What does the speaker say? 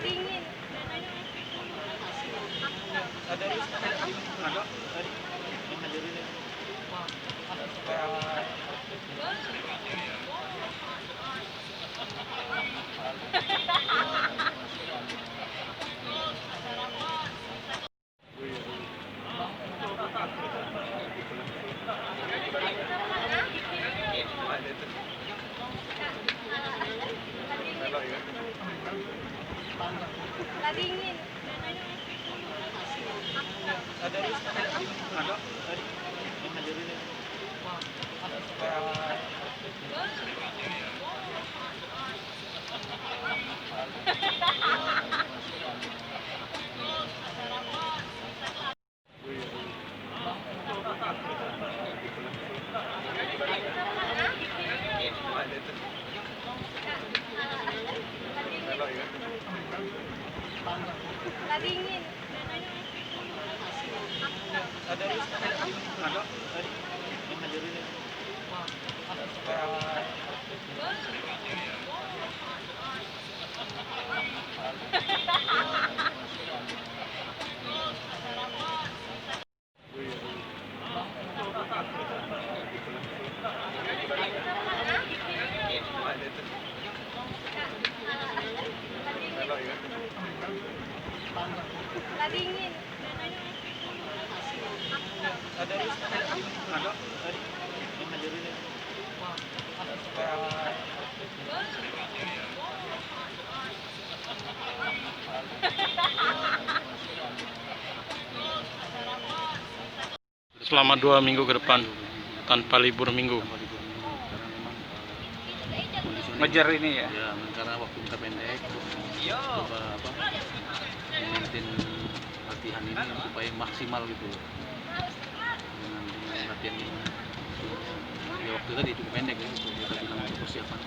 Dingin. Dingin. Dingin. Dingin. Selama 2 minggu ke depan tanpa libur minggu. Ngejar ini ya? Ya, karena waktu kita pendek, coba maintain latihan ini supaya maksimal gitu. Dengan latihan ini, ya waktu tadi cukup pendek ya, kita bilang untuk persiapan.